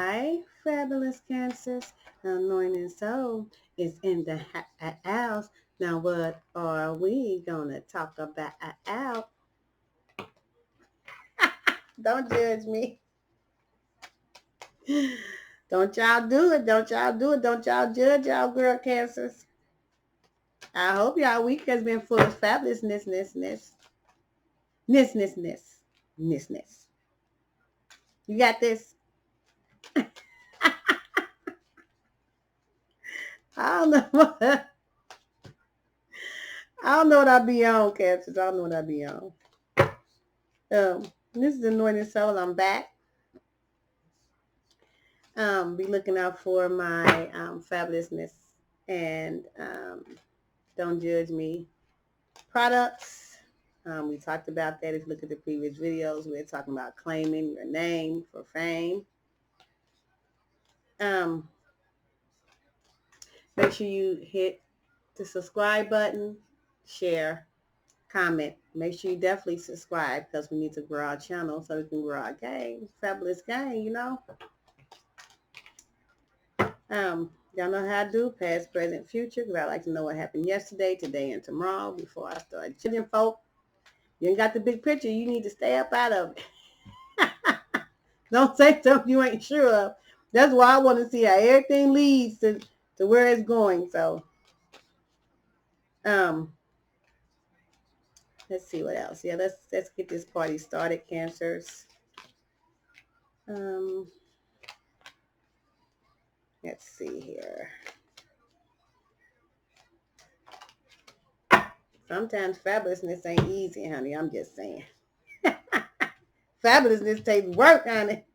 Hi, fabulous cancers. Anointing soul is in the house. Now, what are we gonna talk about? Don't judge me. Don't y'all do it. Don't y'all do it. Don't y'all judge y'all girl cancers. I hope y'all week has been full of fabulousness. You got this. I don't know what I don't know what I be on, cancers. I don't know what I be on. This is Anointing Soul. I'm back. Be looking out for my fabulousness and don't judge me products. We talked about that. If you look at the previous videos, we were talking about claiming your name for fame. Make sure you hit the subscribe button, share, comment. Make sure you definitely subscribe because we need to grow our channel so we can grow our game. Fabulous game, you know. Y'all know how I do past, present, future, because I like to know what happened yesterday, today, and tomorrow before I start judging folk. You ain't got the big picture. You need to stay up out of it. Don't say something you ain't sure of. That's why I want to see how everything leads to where it's going. So, let's see what else. Yeah, let's get this party started, cancers. Let's see here. Sometimes fabulousness ain't easy, honey. I'm just saying. Fabulousness takes work, honey.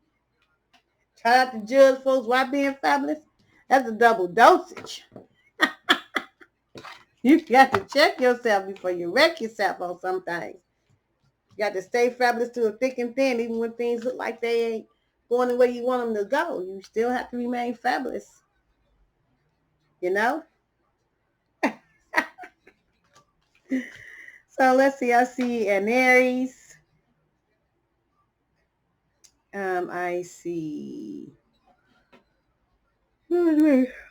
Try not to judge folks while being fabulous. That's a double dosage. You got to check yourself before you wreck yourself on some things. You got to stay fabulous to a thick and thin, even when things look like they ain't going the way you want them to go. You still have to remain fabulous. You know? So let's see. I see an Aries. I see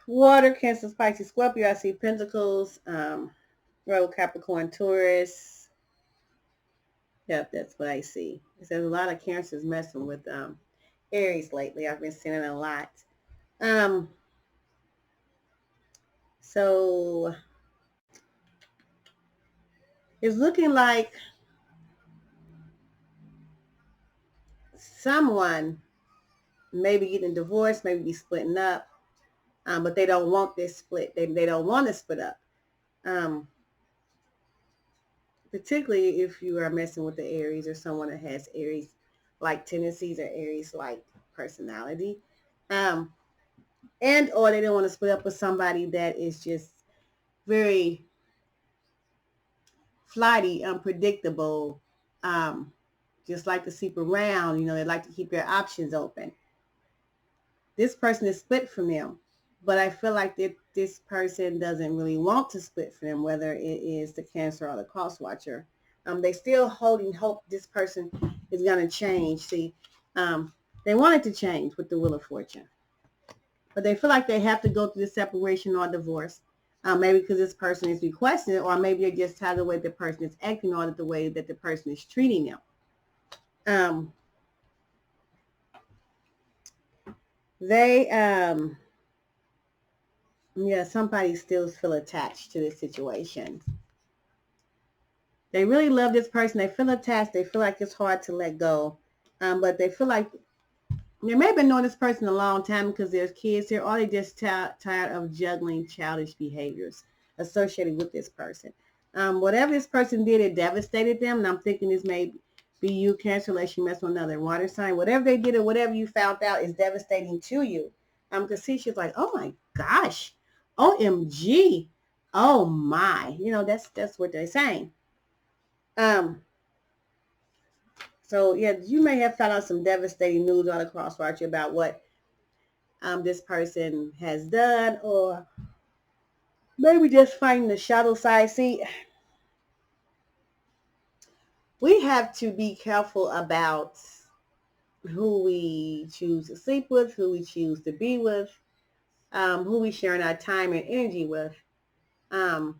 Water, Cancer, Pisces, Scorpio. I see Pentacles, Road, Capricorn, Taurus. Yep, that's what I see. There's a lot of Cancers messing with Aries lately. I've been seeing it a lot. So it's looking like someone maybe getting divorced, maybe be splitting up, but they don't want this split. They don't want to split up. Particularly if you are messing with the Aries or someone that has Aries-like tendencies or Aries-like personality. And or they don't want to split up with somebody that is just very flighty, unpredictable, just like to sleep around. You know, they like to keep their options open. This person is split from them, but I feel like that this person doesn't really want to split from them, whether it is the Cancer or the Cross Watcher. They still holding hope this person is going to change. See, they wanted to change with the Wheel of Fortune, but they feel like they have to go through the separation or divorce. Maybe because this person is requesting it, or maybe they're just tired of the way the person is acting or the way that the person is treating them. Somebody still feel attached to this situation. They really love this person. They feel attached. They feel like it's hard to let go. But they feel like they may have been knowing this person a long time because there's kids here, or they just tired of juggling childish behaviors associated with this person. Whatever this person did, it devastated them. And I'm thinking this may be you, Cancer, unless you mess with another water sign. Whatever they did or whatever you found out is devastating to you. Because see, she's like, oh my gosh, OMG, oh my. You know, that's what they're saying. So yeah, you may have found out some devastating news on the Cross Watcher about what this person has done, or maybe just finding the shadow side. See, we have to be careful about who we choose to sleep with, who we choose to be with, who we sharing our time and energy with. I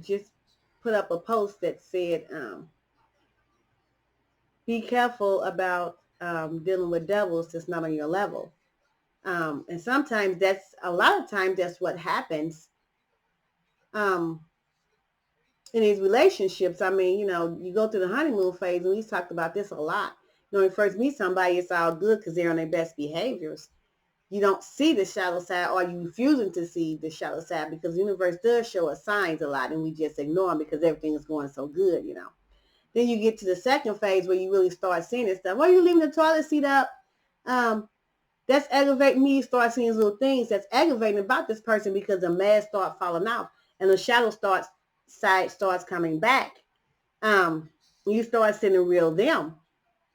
just put up a post that said, be careful about dealing with devils that's not on your level. And sometimes a lot of times that's what happens um, in these relationships. I mean, you go through the honeymoon phase, and we talked about this a lot. When you first meet somebody, it's all good because they're on their best behaviors. You don't see the shadow side, or you refusing to see the shadow side, because the universe does show us signs a lot, and we just ignore them because everything is going so good. Then you get to the second phase where you really start seeing this stuff. Why are you leaving the toilet seat up? Um, that's aggravating me. Start seeing these little things that's aggravating about this person because the mask start falling off and the shadow side starts coming back. You start seeing the real them.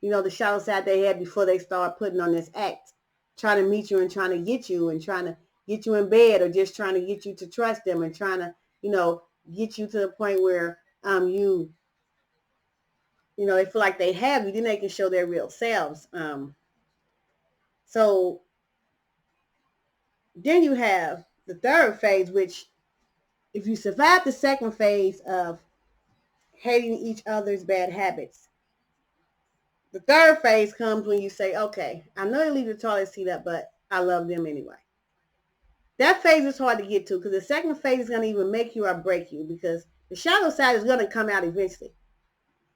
The shadow side they had before they start putting on this act, trying to meet you and trying to get you and trying to get you in bed, or just trying to get you to trust them and trying to, get you to the point where they feel like they have you, then they can show their real selves. So then you have the third phase, which if you survive the second phase of hating each other's bad habits, the third phase comes when you say, okay, I know they leave the toilet seat up, but I love them anyway. That phase is hard to get to because the second phase is going to even make you or break you, because the shadow side is going to come out eventually.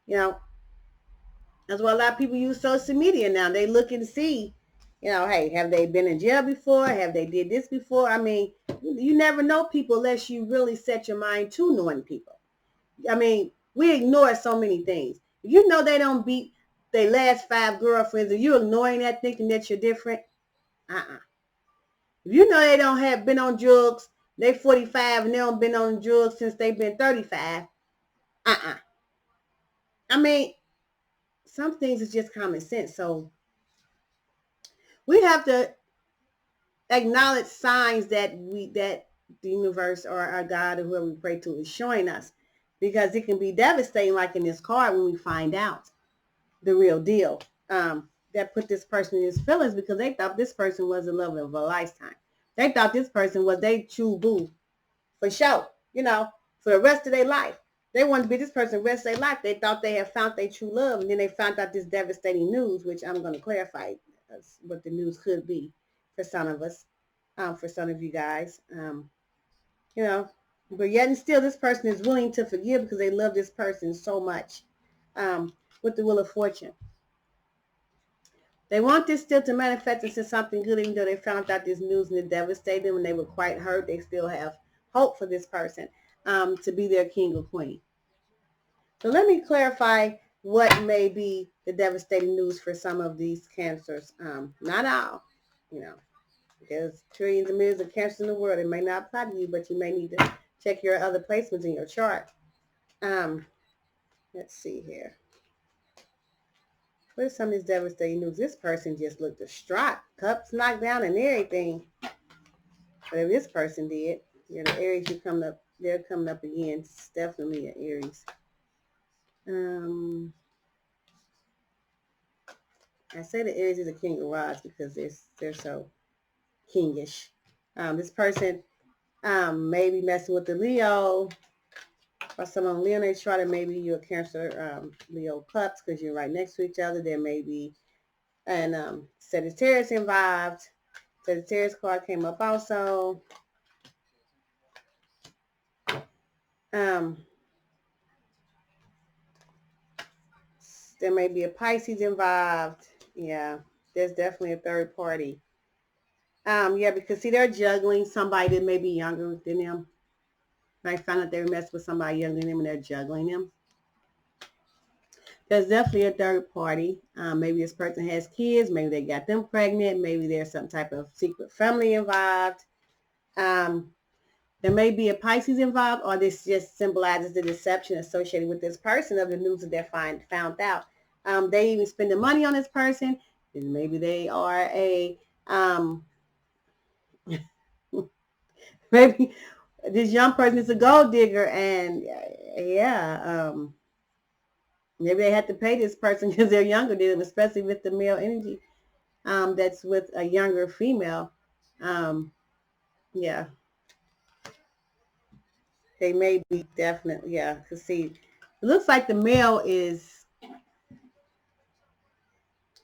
That's why a lot of people use social media now. They look and see, hey, have they been in jail before? Have they did this before? I mean, you never know people unless you really set your mind to knowing people. I mean, we ignore so many things. If you know they don't beat their last 5 girlfriends, and you're ignoring that, thinking that you're different, If you know they don't have been on drugs, they 45 and they don't been on drugs since they've been 35, I mean, some things is just common sense. So we have to acknowledge signs that the universe or our God or whoever we pray to is showing us, because it can be devastating, like in this card, when we find out the real deal. That put this person in his feelings because they thought this person was the love of a lifetime. They thought this person was their true boo for sure, for the rest of their life. They wanted to be this person the rest of their life. They thought they had found their true love, and then they found out this devastating news, which I'm going to clarify what the news could be for some of us, for some of you guys. You know, but yet and still, this person is willing to forgive because they love this person so much, with the Wheel of Fortune. They want this still to manifest into something good, even though they found out this news and it devastated them and they were quite hurt. They still have hope for this person to be their king or queen. So let me clarify what may be the devastating news for some of these cancers. Not all, there's trillions and millions of cancers in the world. It may not apply to you, but you may need to check your other placements in your chart. Let's see here. What is some of this devastating news? This person just looked distraught. Cups knocked down and everything. Whatever this person did. The Aries are coming up. They're coming up again. It's definitely an Aries. I say the Aries is a king of rods because they're so kingish. This person may be messing with the Leo. Or someone Leo, they try to, maybe you're a Cancer, Leo cups because you're right next to each other. There may be an Sagittarius involved. Sagittarius card came up also. There may be a Pisces involved. Yeah, there's definitely a third party. Yeah, because see, they're juggling somebody that may be younger than them. I found out they were messing with somebody younger than them and they're juggling them. There's definitely a third party. Maybe this person has kids. Maybe they got them pregnant. Maybe there's some type of secret family involved. There may be a Pisces involved, or this just symbolizes the deception associated with this person of the news that they found out. They even spend the money on this person. And maybe they are maybe this young person is a gold digger, and Maybe they had to pay this person because they're younger than them, especially with the male energy that's with a younger female. Um, yeah, they may be definitely, yeah. Cause see, it looks like the male is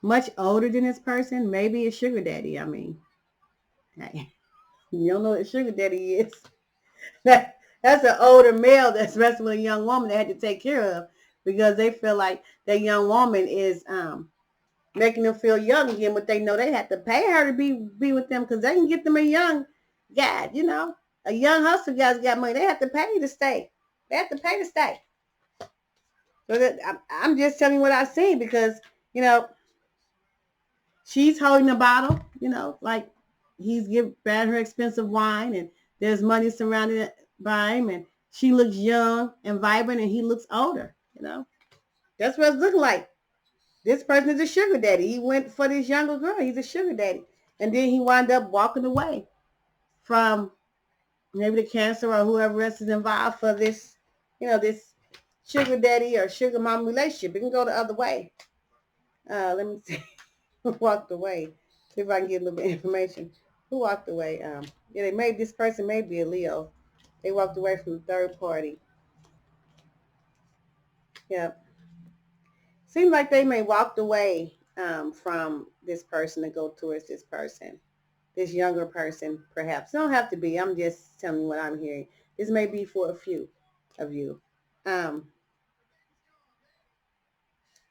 much older than this person. Maybe a sugar daddy. I mean, hey, you don't know what a sugar daddy is. That's an older male that's messing with a young woman they had to take care of because they feel like that young woman is making them feel young again, but they know they have to pay her to be with them because they can get them a young guy, a young hustler guy's got money. They have to pay to stay. They have to pay to stay. So I'm just telling you what I've seen because, you know, she's holding a bottle, like he's buying her expensive wine and there's money surrounded by him and she looks young and vibrant and he looks older. That's what it's looking like. This person is a sugar daddy. He went for this younger girl. He's a sugar daddy. And then he wound up walking away from maybe the cancer or whoever else is involved for this, this sugar daddy or sugar mom relationship. It can go the other way. Let me see. Who walked away? See if I can get a little bit of information. Who walked away? Yeah, this person may be a Leo. They walked away from the third party. Yeah. Seems like they may walked away from this person to go towards this person. This younger person, perhaps. It don't have to be. I'm just telling you what I'm hearing. This may be for a few of you.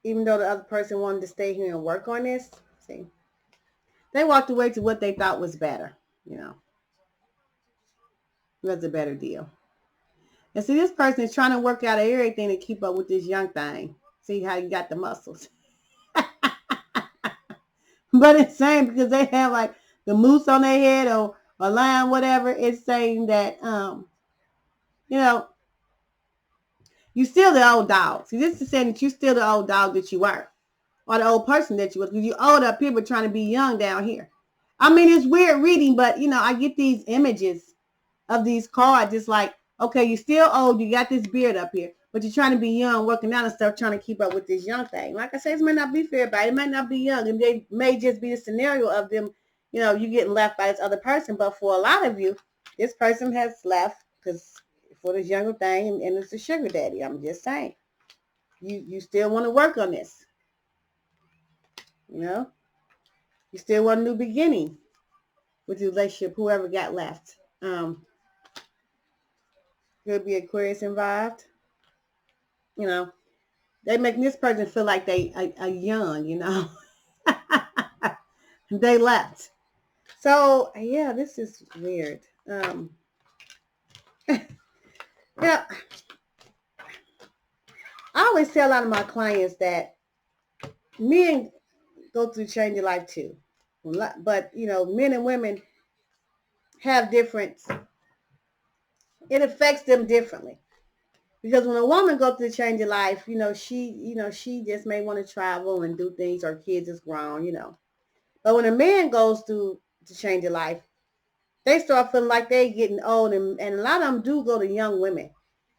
Even though the other person wanted to stay here and work on this, see, they walked away to what they thought was better. It was a better deal. And see, this person is trying to work out everything to keep up with this young thing. See how you got the muscles. But it's saying because they have like the moose on their head or a lion, whatever, it's saying that, you know, you still the old dog. See, this is saying that you still the old dog that you were. Or the old person that you were. Because you old up here but trying to be young down here. I mean, it's weird reading, but, I get these images of these cards. It's like, okay, you're still old. You got this beard up here. But you're trying to be young, working out and stuff, trying to keep up with this young thing. Like I said, it may not be for everybody. It might not be young. And they may just be a scenario of them, you getting left by this other person. But for a lot of you, this person has left because for this younger thing, and it's a sugar daddy. I'm just saying. You still want to work on this. You still want a new beginning with your relationship, whoever got left. Could be Aquarius involved. They make this person feel like they are young, They left. So, yeah, this is weird. Yeah, I always tell a lot of my clients that men go through change of life too. But, men and women have different, it affects them differently. Because when a woman goes through change of life, she just may want to travel and do things. Her kids is grown, But when a man goes through the change of life, they start feeling like they're getting old. And a lot of them do go to young women.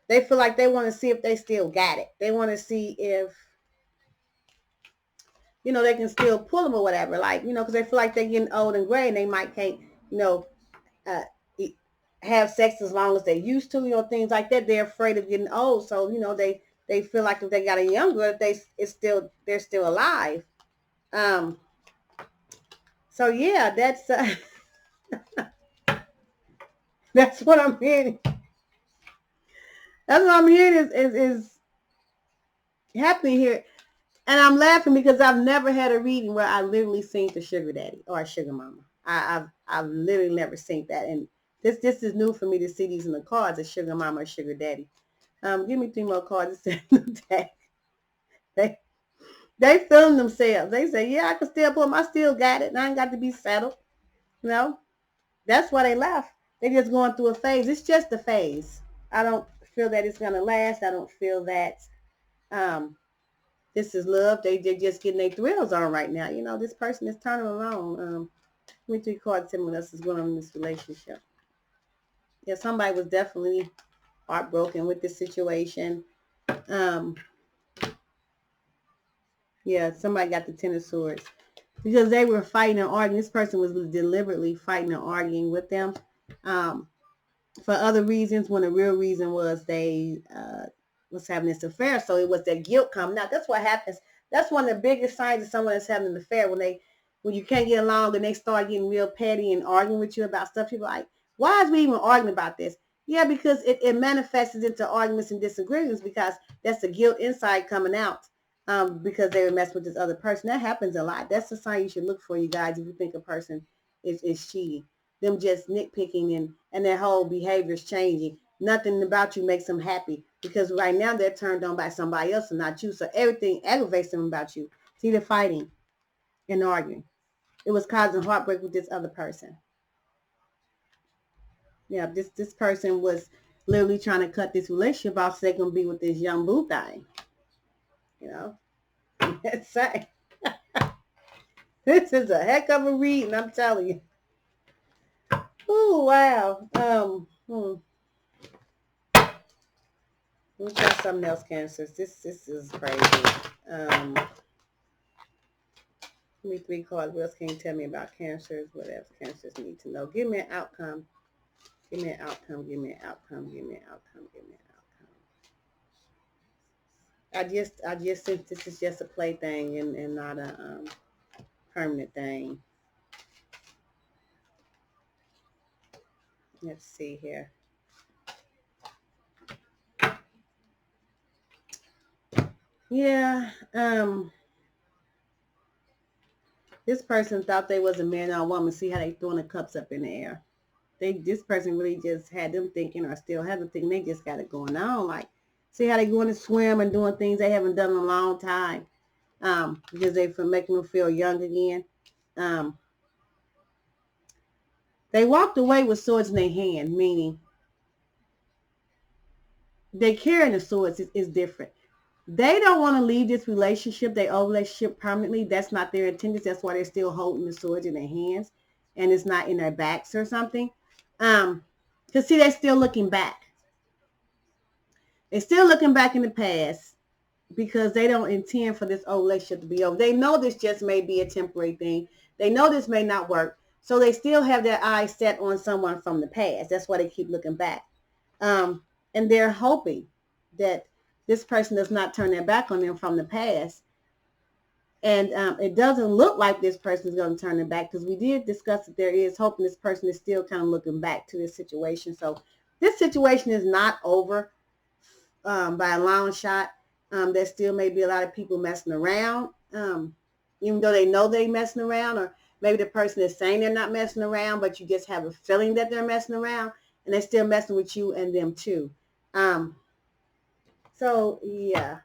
They feel like they want to see if they still got it. They want to see if, they can still pull them or whatever. Like, because they feel like they're getting old and gray and they might can't, uh, have sex as long as they used to, things like that. They're afraid of getting old. So, they feel like if they got a young girl, they're still alive. So yeah, that's that's what I'm hearing. That's what I'm hearing is happening here. And I'm laughing because I've never had a reading where I literally seen the sugar daddy or a sugar mama. I've literally never seen that. And this is new for me to see these in the cards, a sugar mama or sugar daddy. Give me 3 more cards. They feeling themselves. They say, yeah, I can still pull them. I still got it. And I ain't got to be settled. That's why they left. They're just going through a phase. It's just a phase. I don't feel that it's going to last. I don't feel that this is love. They're just getting their thrills on right now. This person is turning around. Give me 3 cards. Tell me what else is going on in this relationship. Yeah, somebody was definitely heartbroken with this situation. Yeah, somebody got the Ten of Swords. Because they were fighting and arguing. This person was deliberately fighting and arguing with them um, for other reasons, when the real reason was they was having this affair. So it was their guilt coming out. That's what happens. That's one of the biggest signs of someone that's having an affair, when you can't get along and they start getting real petty and arguing with you about stuff. People are like, why is we even arguing about this? Yeah, because it manifests into arguments and disagreements, because that's the guilt inside coming out, because they were messing with this other person. That happens a lot. That's a sign you should look for, you guys, if you think a person is cheating. Them just nitpicking and their whole behavior is changing. Nothing about you makes them happy, because right now they're turned on by somebody else and not you. So everything aggravates them about you. See, they're fighting and arguing. It was causing heartbreak with this other person. Yeah, this person was literally trying to cut this relationship off so they can be with this young boo thing. You know, that's sad. This is a heck of a reading, I'm telling you. Oh wow. We'll try something else, Cancers. This is crazy. Give me 3 cards. What else can you tell me about Cancers? What else Cancers need to know? Give me an outcome. Give me an outcome. Give me an outcome. Give me an outcome. Give me an outcome. I just think this is just a plaything and not a permanent thing. Let's see here. Yeah. This person thought they was a man or a woman. See how they throwing the cups up in the air. This person really just had them thinking, or still have them thinking, they just got it going on. Like, see how they going to swim and doing things they haven't done in a long time, because they for making them feel young again. They walked away with swords in their hand, meaning they carrying the swords is different. They don't want to leave this relationship, their old relationship, permanently. That's not their intentions. That's why they're still holding the swords in their hands, and it's not in their backs or something. Because see, they're still looking back. They're still looking back in the past, because they don't intend for this old relationship to be over. They know this just may be a temporary thing. They know this may not work. So they still have their eyes set on someone from the past. That's why they keep looking back. And they're hoping that this person does not turn their back on them from the past. And it doesn't look like this person is going to turn their back, because we did discuss that there is hope, and this person is still kind of looking back to this situation. So this situation is not over by a long shot. There still may be a lot of people messing around, even though they know they messing around, or maybe the person is saying they're not messing around, but you just have a feeling that they're messing around, and they're still messing with you and them too. So yeah,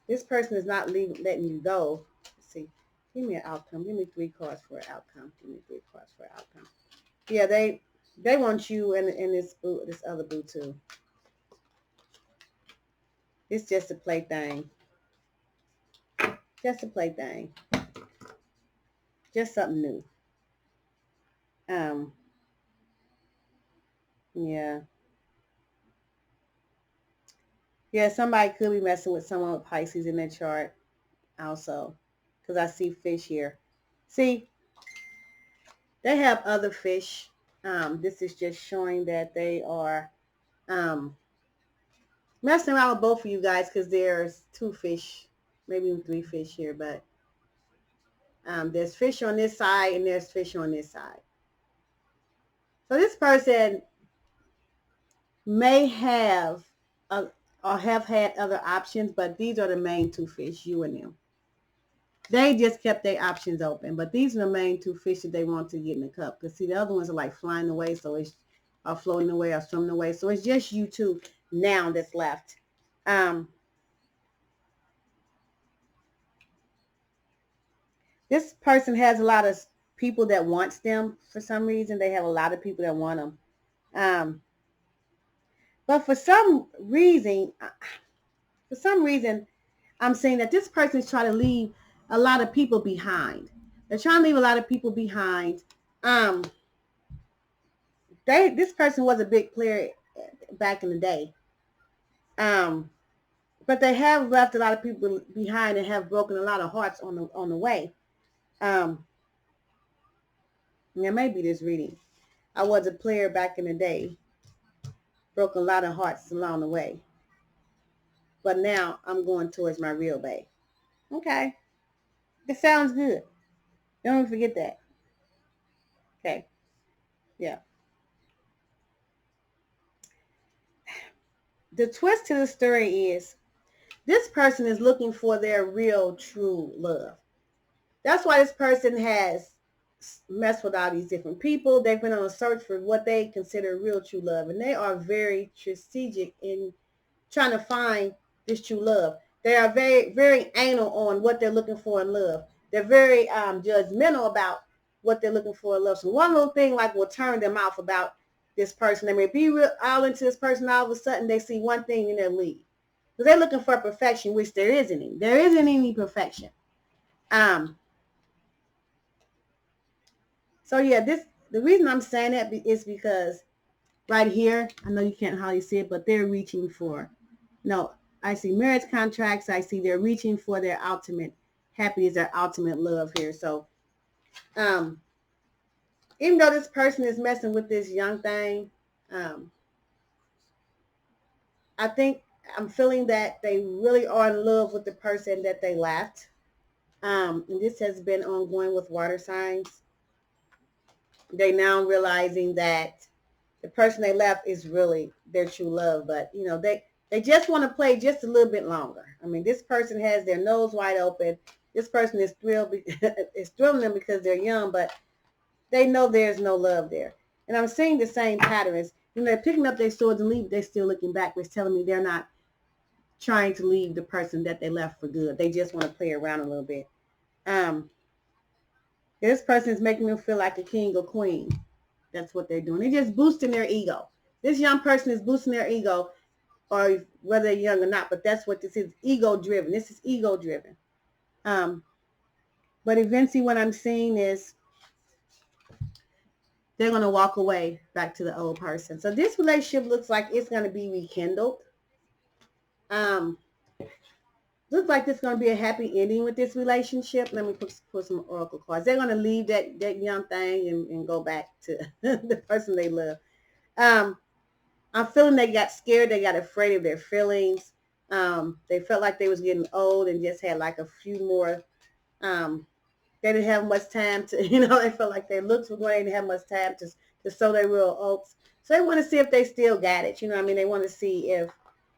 this person is not letting you go. Let's see, give me an outcome. Give me 3 cards for an outcome. Give me 3 cards for an outcome. Yeah, they want you and this other boo too. It's just a plaything. Just a plaything. Just something new. Yeah. Yeah, somebody could be messing with someone with Pisces in their chart also, because I see fish here. See, they have other fish. This is just showing that they are messing around with both of you guys, because there's 2 fish, maybe even 3 fish here, but there's fish on this side and there's fish on this side. So this person may have or have had other options, but these are the main 2 fish, you and them. They just kept their options open, but these are the main 2 fish that they want to get in the cup. Because see, the other ones are like flying away, so it's floating away or swimming away. So it's just you 2 now that's left. This person has a lot of people that wants them for some reason. They have a lot of people that want them. But for some reason, I'm saying that this person is trying to leave a lot of people behind. They're trying to leave a lot of people behind. This person was a big player back in the day. But they have left a lot of people behind and have broken a lot of hearts on the way. Yeah, maybe this reading. I was a player back in the day, broke a lot of hearts along the way. But now I'm going towards my real bae. Okay. That sounds good. Don't forget that. Okay. Yeah. The twist to the story is this person is looking for their real true love. That's why this person has messed with all these different people. They've been on a search for what they consider real true love. And they are very strategic in trying to find this true love. They are very, very anal on what they're looking for in love. They're very judgmental about what they're looking for in love. So one little thing like will turn them off about this person. They may be real all into this person. All of a sudden they see one thing and they leave. Because they're looking for perfection, which there isn't any. There isn't any perfection. So yeah, the reason I'm saying that is because right here, I know you can't hardly see it, but they're reaching for, no, I see marriage contracts. I see they're reaching for their ultimate happiness, their ultimate love here. So, even though this person is messing with this young thing, I think I'm feeling that they really are in love with the person that they left. And this has been ongoing with water signs. They now realizing that the person they left is really their true love, but they just want to play just a little bit longer. I mean, this person has their nose wide open. This person is thrilled, is thrilling them because they're young, but they know there's no love there. And I'm seeing the same patterns. They're picking up their swords and leave. They're still looking backwards, telling me they're not trying to leave the person that they left for good. They just want to play around a little bit. This person is making them feel like a king or queen. That's what they're doing. They're just boosting their ego. This young person is boosting their ego, or whether they're young or not, but that's what this is, ego driven. This is ego driven. But eventually what I'm seeing is they're going to walk away back to the old person. So this relationship looks like it's going to be rekindled. Looks like there's going to be a happy ending with this relationship. Let me put some oracle cards. They're going to leave that young thing and go back to the person they love. I'm feeling they got scared. They got afraid of their feelings. They felt like they was getting old and just had like a few more. They didn't have much time to, they felt like their looks were going. They didn't have much time to sow their real oats. So they want to see if they still got it. They want to see if,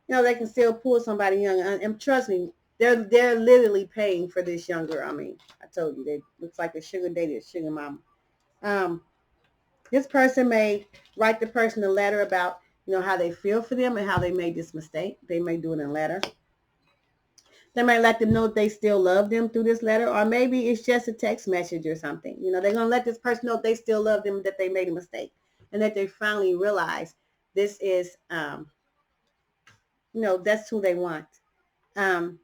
they can still pull somebody young. And trust me, they're literally paying for this young girl. I mean, I told you, they looks like a sugar daddy, a sugar mama. This person may write the person a letter about, how they feel for them and how they made this mistake. They may do it in a letter. They may let them know that they still love them through this letter, or maybe it's just a text message or something. They're going to let this person know they still love them, that they made a mistake, and that they finally realize this is, that's who they want. And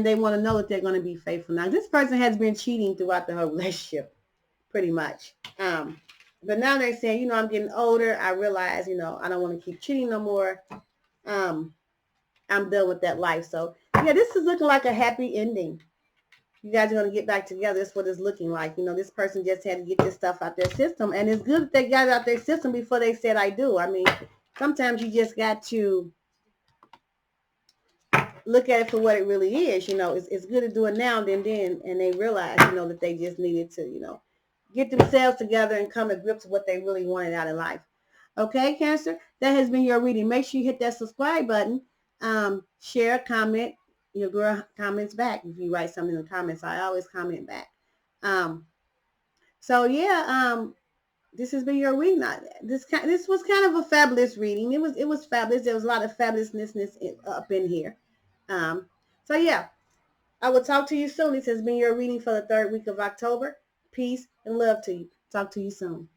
they want to know that they're going to be faithful. Now, this person has been cheating throughout the whole relationship, pretty much. But now they're saying, I'm getting older. I realize, I don't want to keep cheating no more. I'm done with that life. So, yeah, this is looking like a happy ending. You guys are going to get back together. That's what it's looking like. This person just had to get this stuff out their system. And it's good that they got it out their system before they said, I do. I mean, sometimes you just got to look at it for what it really is. It's good to do it now and then. And they realize, that they just needed to, get themselves together and come to grips with what they really wanted out of life. Okay, Cancer, that has been your reading. Make sure you hit that subscribe button. Share, comment. Your girl comments back. If you write something in the comments, I always comment back. So yeah, this has been your reading. This was kind of a fabulous reading. It was fabulous. There was a lot of fabulousness up in here. So yeah, I will talk to you soon. This has been your reading for the 3rd week of October. Peace and love to you. Talk to you soon.